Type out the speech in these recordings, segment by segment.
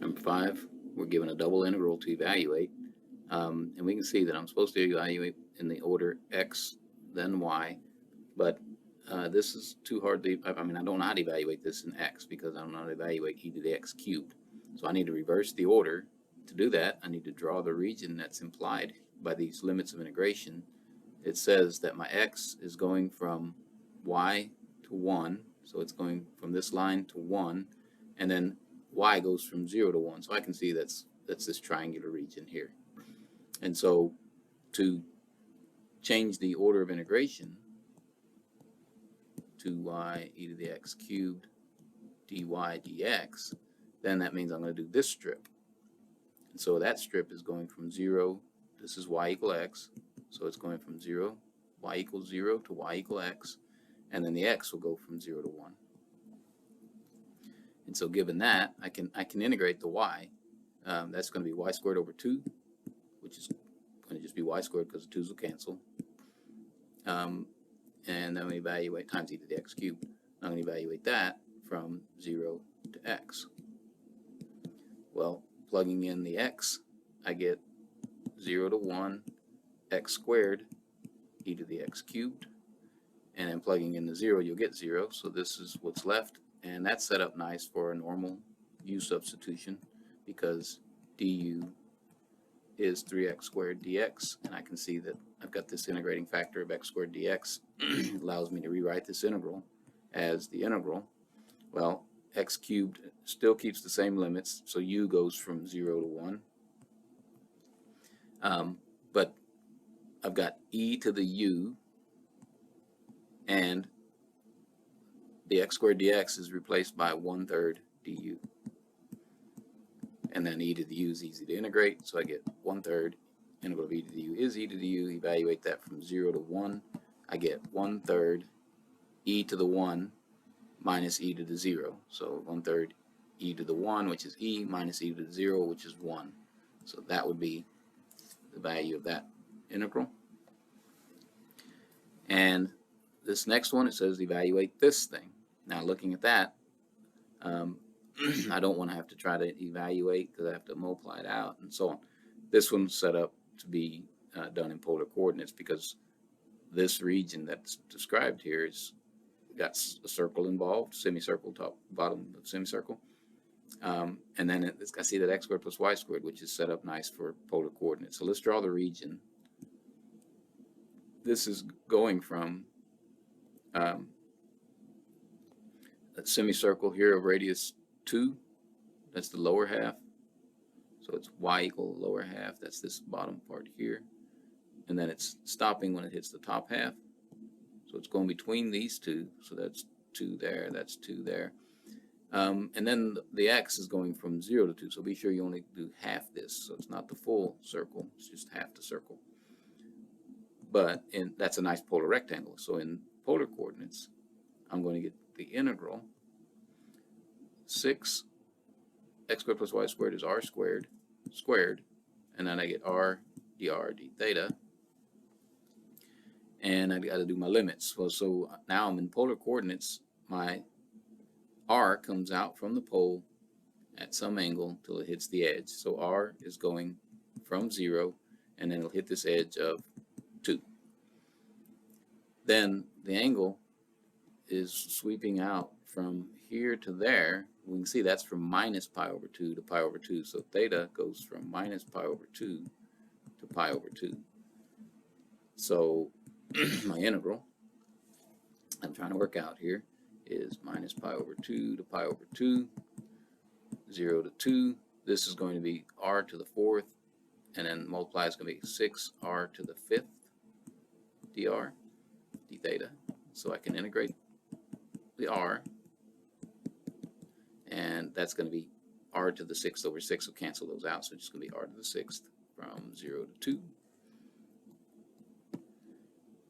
Number 5, we're given a double integral to evaluate. And we can see that I'm supposed to evaluate in the order x, then y, but this is too hard to, I mean, I don't know how to evaluate this in x because I don't know how to evaluate e to the x cubed. So I need to reverse the order. To do that, I need to draw the region that's implied by these limits of integration. It says that my x is going from y to 1, so it's going from this line to 1, and then y goes from 0 to 1. So I can see that's this triangular region here. And so to change the order of integration to y e to the x cubed dy dx, then that means I'm going to do this strip. And so that strip is going from 0, this is y equal x, so it's going from 0, y equals 0 to y equal x, and then the x will go from 0 to 1. And so given that, I can integrate the y. That's going to be y squared over 2, which is going to just be y squared because the 2's will cancel. And then we evaluate times e to the x cubed. I'm going to evaluate that from 0 to x. Well, plugging in the x, I get 0 to 1 x squared e to the x cubed. And then plugging in the 0, you'll get 0. So this is what's left. And that's set up nice for a normal u substitution because du is 3x squared dx. And I can see that I've got this integrating factor of x squared dx. It allows me to rewrite this integral as the integral. Well, x cubed still keeps the same limits, so u goes from 0 to 1. But I've got e to the u, and the x squared dx is replaced by 1/3 du. And then e to the u is easy to integrate, so I get 1/3 integral of e to the u is e to the u. Evaluate that from 0 to 1. I get 1/3 e to the 1 minus e to the 0. So 1/3 e to the 1, which is e, minus e to the 0, which is 1. So that would be the value of that integral. And this next one, it says evaluate this thing. Now looking at that, I don't want to have to try to evaluate because I have to multiply it out and so on. This one's set up to be done in polar coordinates because this region that's described here is got a circle involved, semicircle, top, bottom of semicircle. And then I see that x squared plus y squared, which is set up nice for polar coordinates. So let's draw the region. This is going from a semicircle here of radius 2. That's the lower half. So it's y equal lower half. That's this bottom part here. And then it's stopping when it hits the top half. So it's going between these two. So that's 2 there, that's 2 there. And then the x is going from 0 to 2. So be sure you only do half this. So it's not the full circle, it's just half the circle. But that's a nice polar rectangle. So in polar coordinates, I'm going to get the integral 6 x squared plus y squared is r squared squared. And then I get r dr d theta. And I got to do my limits. Well, so now I'm in polar coordinates. My r comes out from the pole at some angle till it hits the edge. So r is going from 0, and then it'll hit this edge of 2. Then the angle is sweeping out from here to there. We can see that's from minus pi over 2 to pi over 2. So theta goes from minus pi over 2 to pi over 2. So my integral I'm trying to work out here is minus pi over 2 to pi over 2, 0 to 2. This is going to be r to the 4th, and then multiply is going to be 6r to the 5th dr d theta. So I can integrate the r, and that's going to be r to the 6th over 6. So cancel those out. So it's just going to be r to the 6th from 0 to 2.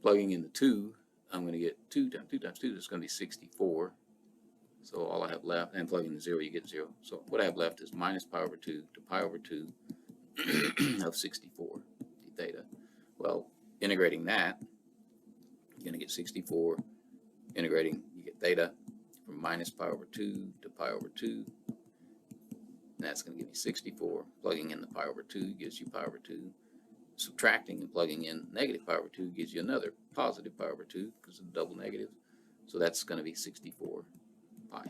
Plugging in the 2, I'm going to get 2 times 2 times 2. That's going to be 64. So all I have left, and plugging in the 0, you get 0. So what I have left is minus pi over 2 to pi over 2 of 64 d theta. Well, integrating that, you're going to get 64. Integrating, you get theta from minus pi over 2 to pi over 2. and that's going to give you 64. Plugging in the pi over 2 gives you pi over 2. Subtracting and plugging in negative pi over 2 gives you another positive pi over 2 because of the double negative. So that's going to be 64 pi.